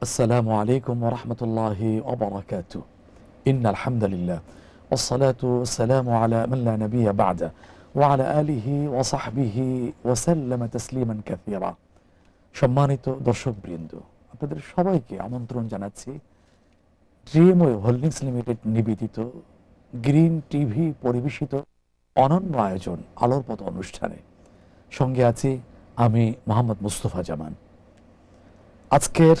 السلام عليكم ورحمة الله وبركاته. إن الحمد لله والصلاة والسلام على من لا نبي بعده وعلى آله وصحبه وسلم تسليما كثيرا. সম্মানিত দর্শকবৃন্দ, আপনাদের সবাইকে আমন্ত্রণ জানাচ্ছি ড্রিমওয়ে হোল্ডিংস লিমিটেড নিবেদিত গ্রিন টিভি পরিবেশিত অনন্য আয়োজন আলোর পথ অনুষ্ঠানে। সঙ্গে আছি আমি মোহাম্মদ মুস্তফা জামান। আজকের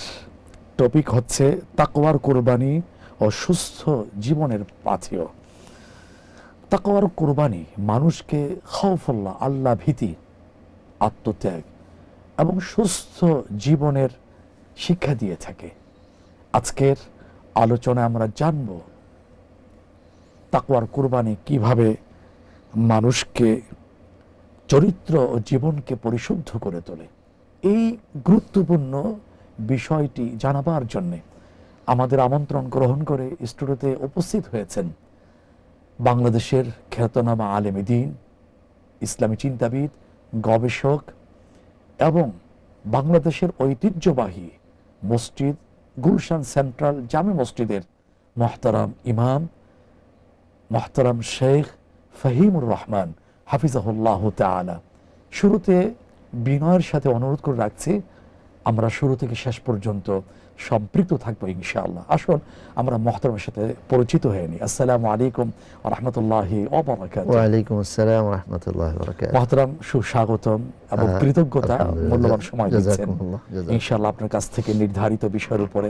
টপিক হচ্ছে তাকওয়ার কুরবানি ও সুস্থ জীবনের পাথেয়। তাকওয়ার কুরবানি মানুষকে খাউফুল্লাহ, আল্লাহ ভীতি, আত্মত্যাগ এবং সুস্থ জীবনের শিক্ষা দিয়ে থাকে। আজকের আলোচনায় আমরা জানব তাকওয়ার কুরবানি কিভাবে মানুষকে চরিত্র ও জীবনকে পরিশুদ্ধ করে তোলে। এই গুরুত্বপূর্ণ বিষয়টি জানাবার জন্যে আমাদের আমন্ত্রণ গ্রহণ করে স্টুডিওতে উপস্থিত হয়েছেন বাংলাদেশের খ্যাতনামা আলেমে দ্বীন, ইসলামী চিন্তাবিদ, গবেষক এবং বাংলাদেশের ঐতিহ্যবাহী মসজিদ গুলশান সেন্ট্রাল জামে মসজিদের মোহতারাম ইমাম মোহতারাম শেখ ফাহিমুর রহমান হাফিজাহুল্লাহ তাআলা। শুরুতে বিনয়ের সাথে অনুরোধ করে রাখছি, আমরা শুরু থেকে শেষ পর্যন্ত সম্পৃক্ত থাকবো ইনশাআল্লাহ। আসুন আমরা মোহতারামের সাথে পরিচিত হয়ে নিই। আসসালামু আলাইকুম ওয়া রাহমাতুল্লাহি ওয়া বারাকাতুহু। ওয়া আলাইকুম আসসালাম ওয়া রাহমাতুল্লাহি ওয়া বারাকাতুহু। মোহতারাম, সুস্বাগতম এবং কৃতজ্ঞতা, মূল্যবান সময় দিচ্ছেন। ইনশাআল্লাহ আপনার কাছ থেকে নির্ধারিত বিষয়ের উপরে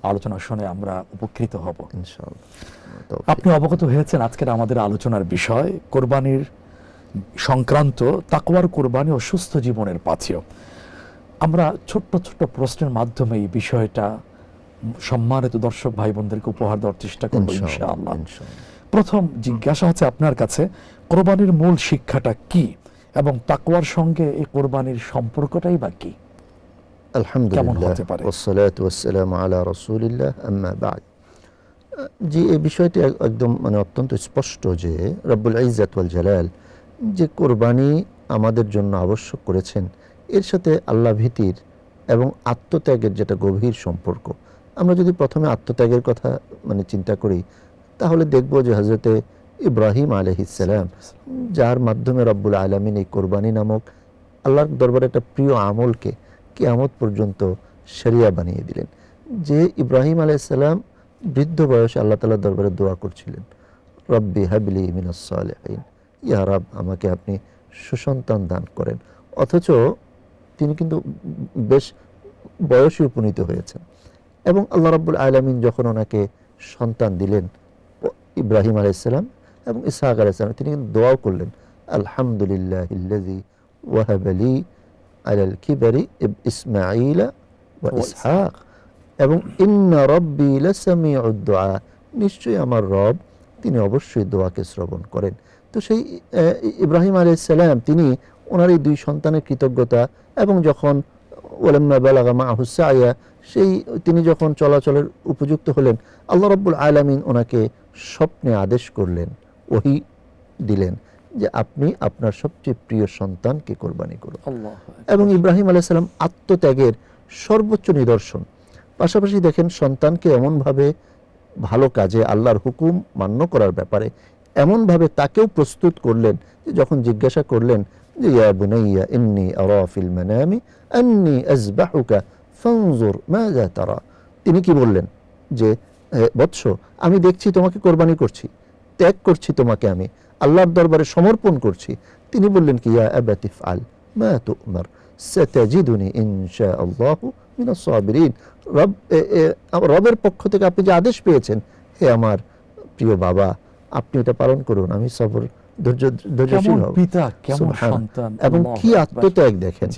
আলোচনা শুনে আমরা উপকৃত হব ইনশাআল্লাহ। আপনি অবগত হয়েছেন আজকের আমাদের আলোচনার বিষয় কোরবানির সংক্রান্ত তাকওয়ার কুরবানি ও সুস্থ জীবনের পাথেয়। আমরা ছোট্ট ছোট্ট প্রশ্নের মাধ্যমে এই বিষয়টা সম্মানিত দর্শক ভাই বোনদেরকে উপহার দেওয়ার চেষ্টা করব ইনশাআল্লাহ। প্রথম জিজ্ঞাসা হচ্ছে আপনার কাছে, কোরবানির মূল শিক্ষাটা কি এবং তাকওয়ার সঙ্গে এই কোরবানির সম্পর্কটাই বা কি? আলহামদুলিল্লাহ ওয়াসসালাতু ওয়াসসালামু আলা রাসূলিল্লাহ, আম্মা বা'দ। জি, এই বিষয়টি একদম অত্যন্ত স্পষ্ট যে রব্বুল ইজ্জত ওয়াল জালাল যে কোরবানি আমাদের জন্য আবশ্যক করেছেন, এর সাথে আল্লাহ ভীতির এবং আত্মত্যাগের যেটা গভীর সম্পর্ক। আমরা যদি প্রথমে আত্মত্যাগের কথা চিন্তা করি, তাহলে দেখব যে হযরতে ইব্রাহিম আলাইহিস সালাম, যার মাধ্যমে রব্বুল আলামিন এই কোরবানি নামক আল্লাহর দরবারে একটা প্রিয় আমলকে কিয়ামত পর্যন্ত শরিয়া বানিয়ে দিলেন। যে ইব্রাহিম আলাইহিস সালাম বৃদ্ধ বয়সে আল্লাহ তাআলার দরবারে দোয়া করছিলেন, রব্বি হাবলি মিনাস সালিহিন, ইয়া রব, আমাকে আপনি সুসন্তান দান করেন। অথচ তিনি কিন্তু বেশ বয়সে উপনীত হয়েছেন এবং আল্লাহ রাব্বুল আলামিন যখন ওনাকে সন্তান দিলেন ইব্রাহিম আলাইহিস সালাম এবং ইসহাক আলাইহিস সালাম, তিনি কিন্তু দোয়াও করলেন, আলহামদুলিল্লাহিল্লাযী ওয়াহাবা লি আলাল কিবারি ইসমাঈলা ওয়া ইসহাক এবং ইন্না রাব্বি লাসামিউদ দুআ, নিশ্চয়ই আমার রব তিনি অবশ্যই দোয়াকে শ্রবণ করেন। তো সেই ইব্রাহিম আলাইহিস সালাম তিনি ওনার এই দুই সন্তানের কৃতজ্ঞতা এবং যখন ওয়ালাম্মা বালাগা মাআহুস সা'য়া, সেই তিনি যখন চলাচলের উপযুক্ত হলেন, আল্লাহ রাব্বুল আলামিন ওনাকে স্বপ্নে আদেশ করলেন, ওহী দিলেন যে আপনি আপনার সবচেয়ে প্রিয় সন্তানকে কোরবানি করুন। এবং ইব্রাহিম আলাইহিস সালাম আত্মত্যাগের সর্বোচ্চ নিদর্শন। পাশাপাশি দেখেন, সন্তানকে এমনভাবে ভালো কাজে আল্লাহর হুকুম মান্য করার ব্যাপারে এমনভাবে তাকেও প্রস্তুত করলেন যে যখন জিজ্ঞাসা করলেন যে ইয়া বুনাইয়া ইন্নী আরা ফিল মানামি আন্নী আযবাহুকা ফানজুর মাযা তারা, তিনি কি বললেন যে বৎস, আমি দেখছি তোমাকে কোরবানি করছি, ত্যাগ করছি তোমাকে, আমি আল্লাহর দরবারে সমর্পণ করছি। তিনি বললেন কি, ইয়া আবাতি ইফআল মা তু'মার সাতাজিদুনি ইনশাআল্লাহু মিনাস সাবিরিন। রবের পক্ষ থেকে আপনি যে আদেশ পেয়েছেন, হে আমার প্রিয় বাবা, আপনি এটা পালন করুন, আমি সবর ধৈর্যশীল হব। এবং কি আত্মত্যাগ দেখেন,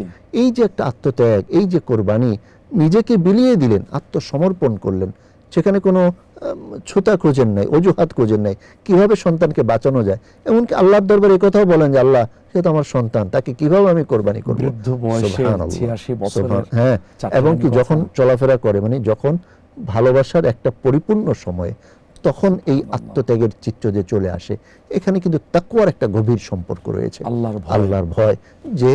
এই যে একটা আত্মত্যাগ, এই যে কোরবানি, নিজেকে বিলিয়ে দিলেন, আত্মসমর্পণ করলেন, সেখানে কোনো ছুতা খোঁজেন নাই, অজুহাত খোঁজেন নাই, কিভাবে সন্তানকে বাঁচানো যায়। এমনকি আল্লাহর দরবারে এই কথাও বলেন যে আল্লাহ, সে তো আমার সন্তান, তাকে কিভাবে আমি কোরবানি করব। হ্যাঁ, এবং কি যখন চলাফেরা করে, যখন ভালোবাসার একটা পরিপূর্ণ সময়ে, তখন এই আত্মত্যাগের চিত্র যে চলে আসে, এখানে কিন্তু তাকওয়ার একটা গভীর সম্পর্ক রয়েছে। আল্লাহর ভয়, যে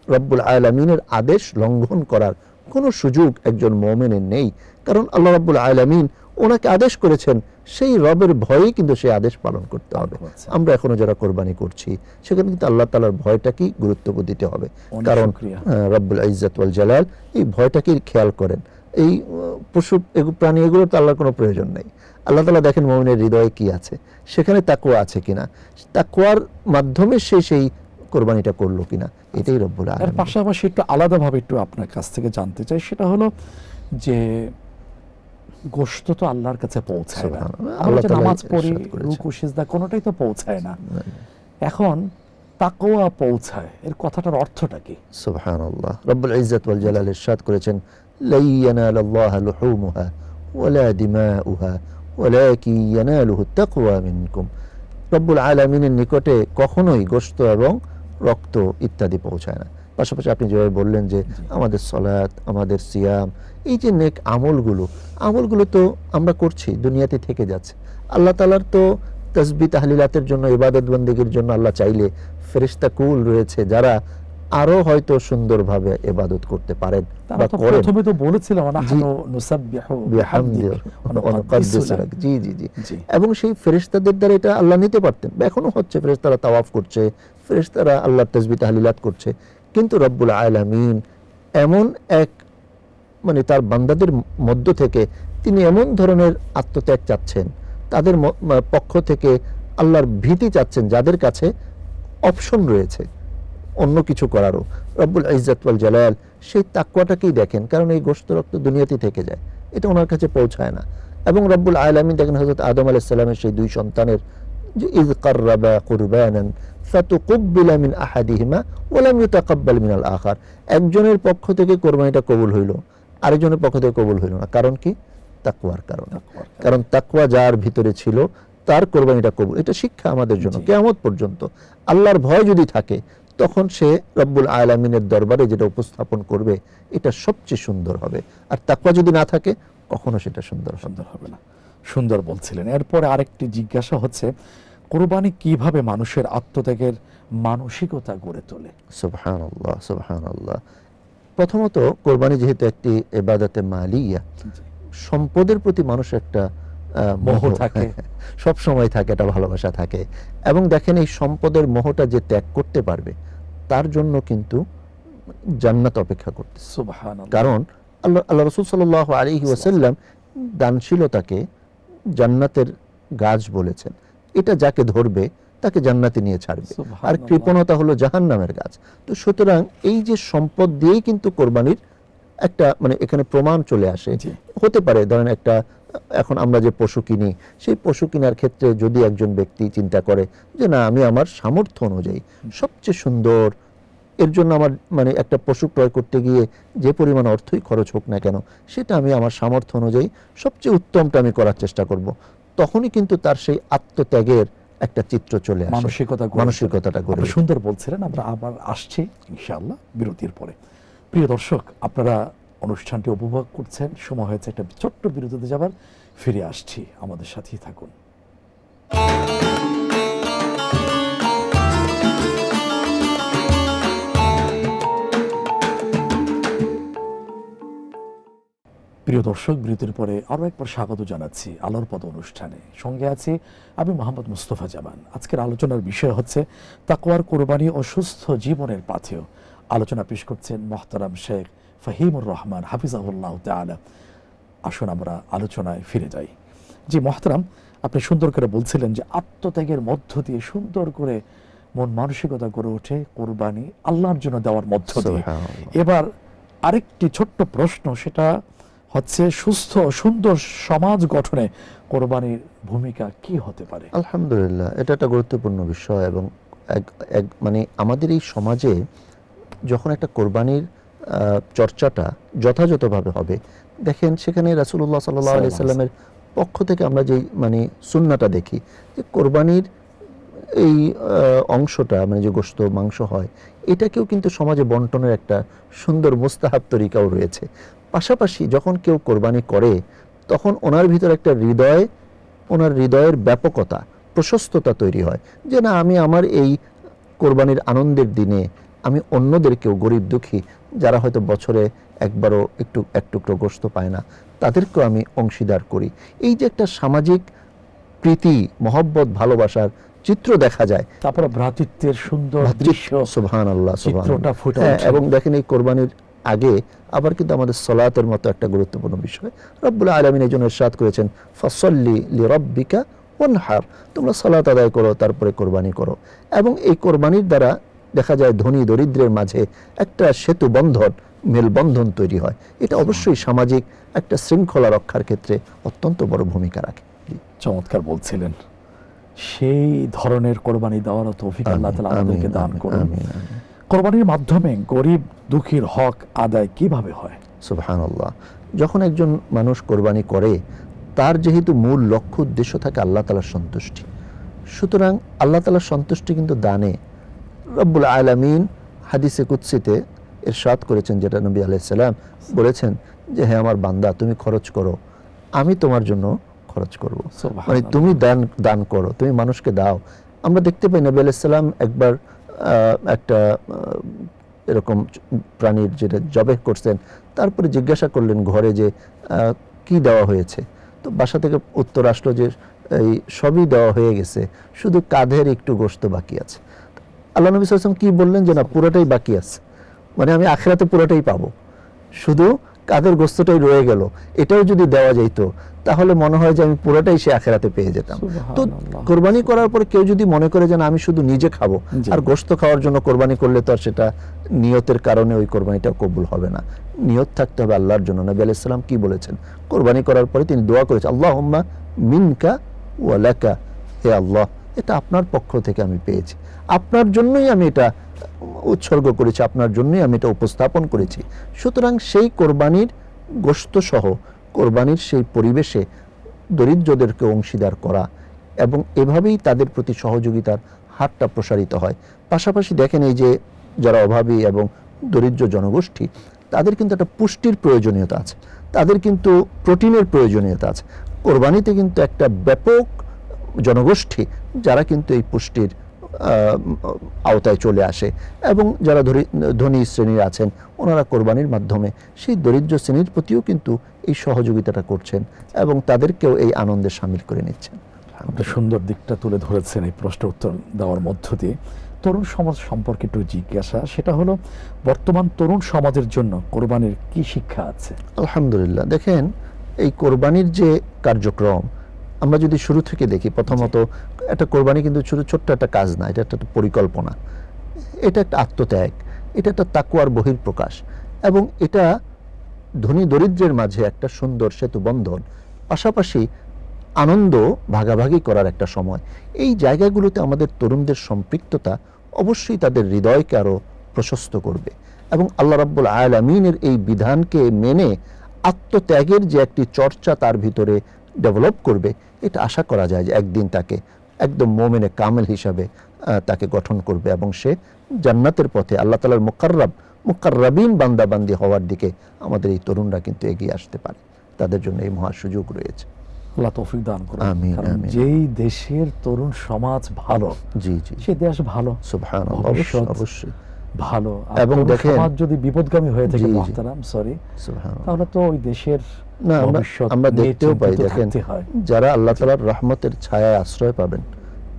রব্বুল আলামিনের আদেশ লঙ্ঘন করার কোনো সুযোগ একজন মুমিনের নেই। কারণ আল্লাহ রাব্বুল আলামিন ওনাকে আদেশ করেছেন, সেই রবের ভয়েই কিন্তু সেই আদেশ পালন করতে হবে। আমরা এখনো যারা কোরবানি করছি সেখানে কিন্তু আল্লাহ তাআলার ভয়টাকেই গুরুত্ব দিতে হবে, কারণ রব্বুল ইজ্জত ওয়াল জালাল এই ভয়টাকেই খেয়াল করেন। এই পশু প্রাণী এগুলো তো আল্লাহর কোনো প্রয়োজন নেই। আল্লাহ তাআলা দেখেন মুমিনের হৃদয়ে কি আছে, সেখানে তাকওয়া আছে কিনা, তাকওয়ার মাধ্যমে সেই কোরবানিটা করলো কিনা, এটাই রব্বুল আলামিন। এর পাশাপাশি একটু আলাদাভাবে একটু আপনার কাছ থেকে জানতে চাই, সেটা হলো যে গোশত তো আল্লাহর কাছে পৌঁছায় না, আমরা যে নামাজ পড়ি, রুকু সিজদা কোনোটাই তো পৌঁছায় না। এখন তাকওয়া পৌঁছায়, এর কথাটার অর্থটা কি? সুবহানাল্লাহ, রব্বুল ইজ্জত ওয়াল জালাল ইরশাদ করেছেন, লা ইয়ানালাল্লাহু লুহুমুহা ওয়ালা দিমাউহা ওয়ালাকিন ইয়ানালুহু তাকওয়া মিনকুম। রব্বুল আলামিনের নিকটে কখনোই গোশত এবং রক্ত ইত্যাদি পৌঁছায় না। পাশাপাশি আপনি যেভাবে বললেন যে আমাদের সালাত, আমাদের সিয়াম, এই যে নেক আমলগুলো তো আমরা করছি, দুনিয়াতে থেকে যাচ্ছে। আল্লাহ তাআলার তো তাসবিহ তাহলিলাতের জন্য, ইবাদত বন্দেগীর জন্য আল্লাহ চাইলে ফেরেশতা কুল রয়েছে যারা আরো হয়তো সুন্দরভাবে ইবাদত করতে পারেন বা করেন। প্রথমে তো বলেছিলাম নাহনু নুসাব্বিহু বিহামদিহি ওয়া নুকদ্দিসু লাক। জি জি জি, এবং সেই ফেরেশতাদের দ্বারা এটা আল্লাহ নিতে পারতেন, এখনো হচ্ছে। ফেরেশতারা তাওয়াফ করছে, ফেরেশতারা আল্লাহর তাসবিহ তাহলিলাত করছে, কিন্তু রব্বুল আলামিন এমন এক মানে তার বান্দাদের মধ্য থেকে তিনি এমন ধরনের আত্মত্যাগ চাচ্ছেন, তাদের পক্ষ থেকে আল্লাহর ভীতি চাচ্ছেন, যাদের কাছে অপশন রয়েছে অন্য কিছু করারও। রব্বুল ইজ্জত ওয়াল জালাল সেই তাকওয়াটাকেই দেখেন, কারণ এই গোশত রক্ত দুনিয়াতে থেকে যায়, এটা ওনার কাছে পৌঁছায় না। এবং রব্বুল আলামিন দেখেন হযরত আদম আলাইহিস সালামের সেই দুই সন্তানের যে ইয কাররাবা কুরবানান ফাতুকুব্বিলা মিন আহাদিহিমা ওয়া লাম ইউতাকাব্বাল মিনাল আখার, একজনের পক্ষ থেকে কোরবানিটা কবুল হইল, আরেকজনের পক্ষ থেকে কবুল হইল না। কারণ কি? তাকওয়ার কারণে। কারণ তাকওয়া যার ভিতরে ছিল তার কোরবানিটা কবুল। এটা শিক্ষা আমাদের জন্য কিয়ামত পর্যন্ত। আল্লাহর ভয় যদি থাকে তখন সে রব্বুল আলামিনের দরবারে যেটা উপস্থাপন করবে এটা সবচেয়ে সুন্দর হবে, আর তাকওয়া যদি না থাকে কখনো সেটা সুন্দর হবে না। সুন্দর বলছিলেন। এরপরে আরেকটি জিজ্ঞাসা হচ্ছে, কোরবানি কিভাবে মানুষের আত্মত্যাগের মানসিকতা গড়ে তোলে? সুবহানাল্লাহ, সুবহানাল্লাহ। প্রথমত কোরবানি যেহেতু একটি ইবাদতে মালিয়া, সম্পদের প্রতি মানুষের একটা মোহ থাকে, সব সময় থাকে, একটা ভালোবাসা থাকে। এবং দেখেন এই সম্পদের মোহটা যে ত্যাগ করতে পারবে তার জন্য কিন্তু জান্নাত অপেক্ষা করতে। সুবহানাল্লাহ। কারণ আল্লাহ রাসূল সাল্লাল্লাহু আলাইহি ওয়াসাল্লাম দানশীলতাকে জান্নাতের গাছ বলেছেন। এটা যাকে ধরবে তাকে জান্নাতে নিয়ে ছাড়বে, আর কৃপণতা হলো জাহান্নামের গাছ। তো সুতরাং এই যে সম্পদ দিয়েই কিন্তু কোরবানির একটা মানে এখানে প্রমাণ চলে আসে। হতে পারে ধরেন একটা, এখন আমরা যে পশু কিনি, সেই পশু কেনার ক্ষেত্রে যদি একজন ব্যক্তি চিন্তা করে যে না, আমি আমার সামর্থ্য অনুযায়ী সবচেয়ে সুন্দর, এর জন্য আমার মানে একটা পশু ক্রয় করতে গিয়ে যে পরিমাণ অর্থই খরচ হোক না কেন, সেটা আমি আমার সামর্থ্য অনুযায়ী সবচেয়ে উত্তমটা আমি করার চেষ্টা করব, তখনই কিন্তু তার সেই আত্মত্যাগের একটা চিত্র চলে আসে, মানসিকতাটা গড়ে। সুন্দর বলছিলেন। আমরা আবার আসছি ইনশাআল্লাহ বিরতির পরে। প্রিয় দর্শক, আপনারা অনুষ্ঠানটি উপভোগ করছেন, সময় হয়েছে একটা ছোট্ট বিরতিতে যাবার, ফিরে আসছি, আমাদের সাথেই থাকুন। প্রিয় দর্শক, বিরতির পরে আরও একবার স্বাগত জানাচ্ছি আলোর পথ অনুষ্ঠানে। সঙ্গে আছি আমি মোহাম্মদ মুস্তফা জামান। আজকের আলোচনার বিষয় হচ্ছে তাকওয়ার কোরবানি ও সুস্থ জীবনের পাথেয়। আলোচনা পেশ করছেন মোহতারাম শেখ ফাহিমুর রহমান হাফিজাহুল্লাহ তাআলা। আসুন আমরা আলোচনায় ফিরে যাই। জি মোহতারাম, আপনি সুন্দর করে বলছিলেন যে আত্মত্যাগের মধ্য দিয়ে সুন্দর করে মন মানসিকতা গড়ে ওঠে কোরবানি আল্লাহর জন্য দেওয়ার মধ্য দিয়ে। এবার আরেকটি ছোট্ট প্রশ্ন, সেটা হচ্ছে সুস্থ সুন্দর সমাজ গঠনে কোরবানির ভূমিকা কি হতে পারে? আলহামদুলিল্লাহ, এটা একটা গুরুত্বপূর্ণ বিষয়। এবং মানে আমাদের এই সমাজে যখন একটা কোরবানির চর্চাটা যথাযথভাবে হবে, দেখেন সেখানে রাসূলুল্লাহ সাল্লাল্লাহু আলাইহি সাল্লামের পক্ষ থেকে আমরা যে মানে সুন্নাহটা দেখি যে কোরবানির এই অংশটা মানে যে গোশত মাংস হয়, এটাকেও কিন্তু সমাজে বন্টনের একটা সুন্দর মুস্তাহাব তরিকাও রয়েছে। পাশাপাশি যখন কেউ কোরবানি করে তখন ওনার ভিতর একটা ওনার হৃদয়ের ব্যাপকতা, প্রশস্ততা তৈরি হয় যে না, আমি আমার এই কোরবানির আনন্দের দিনে আমি অন্যদেরকেও, গরিব দুঃখী যারা হয়তো বছরে একবারও এক টুকরো গোশত পায় না, তাদেরকেও আমি অংশীদার করি। এই যে একটা সামাজিক প্রীতি, মহব্বত, ভালোবাসার চিত্র দেখা যায়, তারপরে ভ্রাতৃত্বের সুন্দর দৃশ্য, সুবহানাল্লাহ, চিত্রটা ফুটে ওঠে। এবং দেখেন এই কোরবানির আগে আবার কিন্তু আমাদের সলাতের মতো একটা গুরুত্বপূর্ণ বিষয় রব্বুল আলামিন এই জন্য ইরশাদ করেছেন, ফাসল্লি লিরাব্বিকা ওয়ানহার, তোমরা সালাত আদায় করো, তারপরে কোরবানি করো। এবং এই কোরবানির দ্বারা দেখা যায় ধনী দরিদ্রের মাঝে একটা সেতু বন্ধন, মেলবন্ধন তৈরি হয়। এটা অবশ্যই সামাজিক একটা শৃঙ্খলা রক্ষার ক্ষেত্রে অত্যন্ত বড় ভূমিকা রাখে। চমৎকার বলছিলেন। সেই ধরনের কোরবানি দেওয়ার তৌফিক আল্লাহ তাআলা আমাদেরকে দান করুন। কোরবানির মাধ্যমে গরিব দুঃখীর হক আদায় কিভাবে হয়? সুবহানাল্লাহ। যখন একজন মানুষ কোরবানি করে, তার যেহেতু মূল লক্ষ্য উদ্দেশ্য থাকে আল্লাহ তাআলার সন্তুষ্টি, সুতরাং আল্লাহ তাআলার সন্তুষ্টি কিন্তু দানে। রব্বুল আলামিন হাদিসে কুদসিতে ইরশাদ করেছেন, যেটা নবী আলাইহিস সালাম বলেছেন যে, হে আমার বান্দা, তুমি খরচ করো, আমি তোমার জন্য খরচ করব। মানে তুমি দান করো, তুমি মানুষকে দাও। আমরা দেখতে পাই নবী আলাইহিস সালাম একবার একটা এরকম প্রাণীর যেটা জবেহ করছেন, তারপরে জিজ্ঞাসা করলেন ঘরে যে কি দেওয়া হয়েছে। তো বাসা থেকে উত্তর আসলো যে এই সবই দেওয়া হয়ে গেছে, শুধু কাঁধের একটু গোশত বাকি আছে। আল্লাহ নবী সাল্লাল্লাহু আলাইহি ওয়াসাল্লাম কি বললেন যে না, পুরোটাই বাকি আছে, মানে আমি আখিরাতে পুরোটাই পাবো, শুধু কাঁধের গোশতটাই রয়ে গেল। এটাও যদি দেওয়া যেত তাহলে মনে হয় যে আমি পুরোটাই সে আখিরাতে পেয়ে যেতাম। তো কোরবানি করার পরে কেউ যদি মনে করে যে না, আমি শুধু নিজে খাবো, আর গোশত খাওয়ার জন্য কোরবানি করলে তো আর সেটা নিয়তের কারণে ওই কোরবানিটা কবুল হবে না। নিয়ত থাকতে হবে আল্লাহর জন্য। নবী আলাইহিস সালাম কি বলেছেন? কোরবানি করার পরে তিনি দোয়া করেছেন, আল্লাহুম্মা মিনকা ওয়া লাকা, হে আল্লাহ, এটা আপনার পক্ষ থেকে আমি পেয়েছি, আপনার জন্যই আমি এটা উৎসর্গ করেছি, আপনার জন্যই আমি এটা উপস্থাপন করেছি। সুতরাং সেই কোরবানির গোশত সহ কোরবানির সেই পরিবেশে দরিদ্রদেরকে অংশীদার করা এবং এভাবেই তাদের প্রতি সহযোগিতার হাতটা প্রসারিত হয়। পাশাপাশি দেখেন, এই যে যারা অভাবী এবং দরিদ্র জনগোষ্ঠী, তাদের কিন্তু একটা পুষ্টির প্রয়োজনীয়তা আছে, তাদের কিন্তু প্রোটিনের প্রয়োজনীয়তা আছে। কোরবানিতে কিন্তু একটা ব্যাপক জনগোষ্ঠী যারা কিন্তু এই পুষ্টির আওতায় চলে আসে, এবং যারা ধনী শ্রেণীর আছেন ওনারা কোরবানির মাধ্যমে সেই দরিদ্র শ্রেণীর প্রতিও কিন্তু এই সহযোগিতাটা করছেন এবং তাদেরকেও এই আনন্দে শামিল করে নিচ্ছেন। সুন্দর দিকটা তুলে ধরেছেন এই প্রশ্ন উত্তর দেওয়ার মধ্য দিয়ে। তরুণ সমাজ সম্পর্কে একটু জিজ্ঞাসা, সেটা হলো বর্তমান তরুণ সমাজের জন্য কোরবানির কি শিক্ষা আছে? আলহামদুলিল্লাহ, দেখেন এই কোরবানির যে কার্যক্রম আমরা যদি শুরু থেকে দেখি, প্রথমত একটা কোরবানি কিন্তু ছোট্ট একটা কাজ না, এটা একটা পরিকল্পনা, এটা একটা আত্মত্যাগ, এটা একটা তাকওয়ার বহিঃপ্রকাশ, এবং এটা ধনী দরিদ্রের মাঝে একটা সুন্দর সেতু বন্ধন, পাশাপাশি আনন্দ ভাগাভাগি করার একটা সময়। এই জায়গাগুলোতে আমাদের তরুণদের সম্পৃক্ততা অবশ্যই তাদের হৃদয়কে আরো প্রশস্ত করবে এবং আল্লাহ রাব্বুল আলামিনের এই বিধানকে মেনে আত্মত্যাগের যে একটি চর্চা তার ভিতরে ডেভেলপ করবে, এটা আশা করা যায় যে একদিন তাকে একদম মোমেনে কামেল হিসাবে তাকে গঠন করবে এবং সে জান্নাতের পথে আল্লাহ তাআলার মুকাররাবিন বান্দাবান্দি হওয়ার দিকে আমাদের এই তরুণরা কিন্তু এগিয়ে আসতে পারে। তাদের জন্য এই মহা সুযোগ রয়েছে। আল্লাহ তৌফিক দান করুন। আমিন, আমিন। যেই দেশের তরুণ সমাজ ভালো, জি জি, সেই দেশ ভালো, সুবহানাল্লাহ, অবশ্যই ভালো। এবং দেখেন সমাজ যদি বিপদগামী হয়ে থাকে মুহতারাম, তাহলে তো ওই দেশের না, আমরা দেখতেও পাই, দেখেন যারা আল্লাহ তাআলার রহমতের ছায়ায় আশ্রয় পাবেন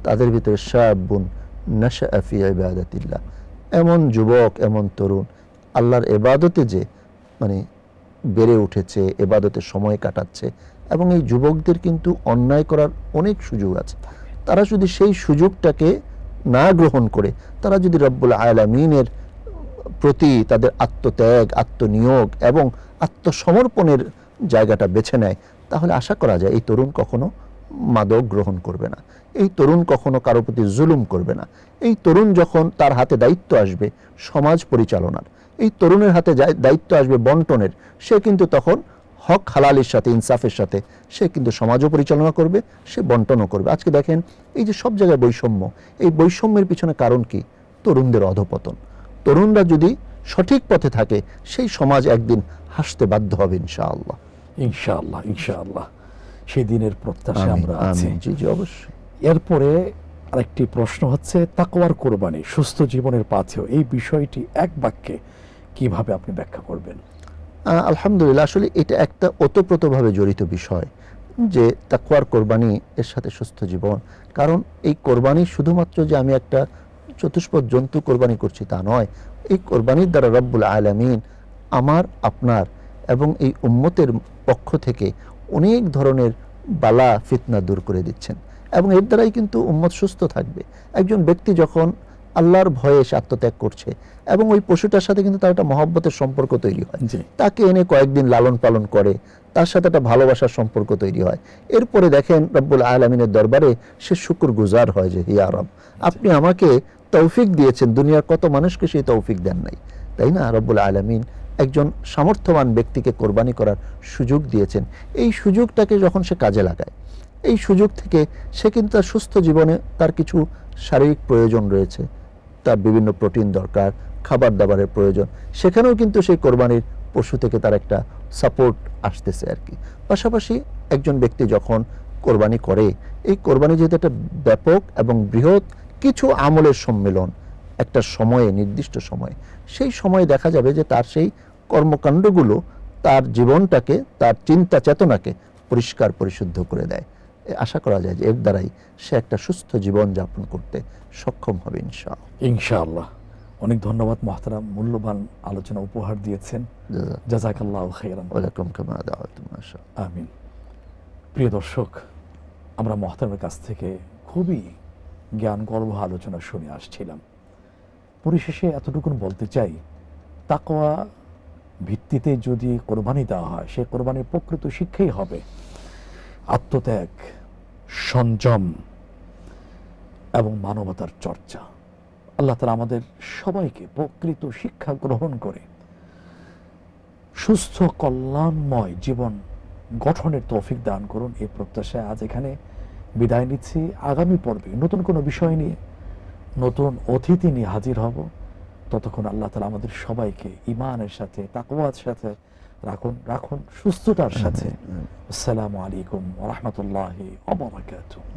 তাদের ভিতরে শাবুন নাশআ ফি ইবাদাতিল্লাহ, এমন যুবক, এমন তরুণ আল্লাহর ইবাদতে যে মানে বেড়ে উঠেছে, ইবাদতে সময় কাটাচ্ছে, এবং এই যুবকদের কিন্তু অন্যায় করার অনেক সুযোগ আছে। তারা যদি সেই সুযোগটাকে না গ্রহণ করে, তারা যদি রব্বুল আলামিনের প্রতি তাদের আত্মত্যাগ, আত্মনিয়োগ এবং আত্মসমর্পণের জায়গাটা বেছে নেয়, তাহলে আশা করা যায় এই তরুণ কখনো মাদক গ্রহণ করবে না, এই তরুণ কখনো কারো প্রতি জুলুম করবে না। এই তরুণ যখন তার হাতে দায়িত্ব আসবে সমাজ পরিচালনার, এই তরুণের হাতে দায়িত্ব আসবে বন্টনের, সে কিন্তু তখন হক হালালের সাথে, ইনসাফের সাথে সে কিন্তু সমাজও পরিচালনা করবে, সে বন্টনও করবে। আজকে দেখেন এই যে সব জায়গায় বৈষম্য, এই বৈষম্যের পিছনে কারণ কি? তরুণদের অধপতন। তরুণরা যদি সঠিক পথে থাকে সেই সমাজ একদিন হাসতে বাধ্য হবে ইনশাআল্লাহ। ইনশাআল্লাহ, ইনশাআল্লাহ, সেই দিনের প্রত্যাশা আমরা আছি। জি জি, অবশ্যই। এরপরে আরেকটি প্রশ্ন হচ্ছে তাকওয়ার কোরবানি সুস্থ জীবনের পাথেয়, এই বিষয়টি এক বাক্যে কিভাবে আপনি ব্যাখ্যা করবেন? আলহামদুলিল্লাহ, আসলে এটা একটা ওতপ্রোতভাবে জড়িত বিষয় যে তাকওয়ার কোরবানি এর সাথে সুস্থ জীবন। কারণ এই কোরবানি শুধুমাত্র যে আমি একটা চতুষ্পদ জন্তু কোরবানি করছি তা নয়, এই কোরবানির দ্বারা রব্বুল আলামিন আমার, আপনার এবং এই উম্মতের পক্ষ থেকে অনেক ধরনের বালা ফিতনা দূর করে দিচ্ছেন, এবং এর দ্বারাই কিন্তু উম্মত সুস্থ থাকবে। একজন ব্যক্তি যখন আল্লাহর ভয়ে সে আত্মত্যাগ করছে এবং ওই পশুটার সাথে কিন্তু তার একটা মহব্বতের সম্পর্ক তৈরি হয়, তাকে এনে কয়েকদিন লালন পালন করে, তার সাথে একটা ভালোবাসার সম্পর্ক তৈরি হয়। এরপরে দেখেন রব্বুল আলামিনের দরবারে সে শুকরগুজার হয় যে ইয়া রব, আপনি আমাকে তৌফিক দিয়েছেন, দুনিয়ার কত মানুষকে সেই তৌফিক দেন নাই, তাই না? রব্বুল আলামিন একজন সামর্থ্যবান ব্যক্তিকে কোরবানি করার সুযোগ দিয়েছেন। এই সুযোগটাকে যখন সে কাজে লাগায়, এই সুযোগ থেকে সে কিন্তু তার সুস্থ জীবনে তার কিছু শারীরিক প্রয়োজন রয়েছে, তার বিভিন্ন প্রোটিন দরকার, খাবার দাবারের প্রয়োজন, সেখানেও কিন্তু সেই কোরবানির পশু থেকে তার একটা সাপোর্ট আসতেছে আর কি। পাশাপাশি একজন ব্যক্তি যখন কোরবানি করে, এই কোরবানি যেহেতু একটা ব্যাপক এবং বৃহৎ কিছু আমলের সম্মেলন, একটা সময়ে, নির্দিষ্ট সময়ে, সেই সময়ে দেখা যাবে যে তার সেই কর্মকাণ্ডগুলো তার জীবনটাকে, তার চিন্তা চেতনাকে পরিষ্কার পরিশুদ্ধ করে দেয়। আশা করা যায় যে এর দ্বারাই সে একটা সুস্থ জীবন যাপন করতে সক্ষম হবে ইনশাআল্লাহ। ইনশাআল্লাহ। অনেক ধন্যবাদ মুহতারাম, মূল্যবান আলোচনা উপহার দিয়েছেন। জাযাকাল্লাহু খাইরান। ওয়ালাকুম কামা দাওয়াতুম মাশাআল্লাহ। আমিন। প্রিয় দর্শক, আমরা মুহতারামের কাছ থেকে খুবই জ্ঞানগর্ভ আলোচনা শুনে আসছিলাম। পরিশেষে এতটুকু বলতে চাই, তাকওয়া ভিত্তিতে যদি কোরবানি দেওয়া হয়, সেই কোরবানির প্রকৃত শিক্ষাই হবে আত্মত্যাগ, সংযম এবং মানবতার চর্চা। আল্লাহ তাআলা আমাদের সবাইকে প্রকৃত শিক্ষা গ্রহণ করে সুস্থ কল্যাণময় জীবন গঠনের তৌফিক দান করুন, এই প্রত্যাশায় আজ এখানে বিদায় নিচ্ছি। আগামী পর্বে নতুন কোনো বিষয় নিয়ে, নতুন অতিথি নিয়ে হাজির হব। ততক্ষণ আল্লাহ তাআলা আমাদের সবাইকে ঈমানের সাথে, তাকওয়ার সাথে রাখুন, সুস্থতার সাথে। আসসালামু আলাইকুম ওয়া রাহমাতুল্লাহি ওয়া বারাকাতুহু।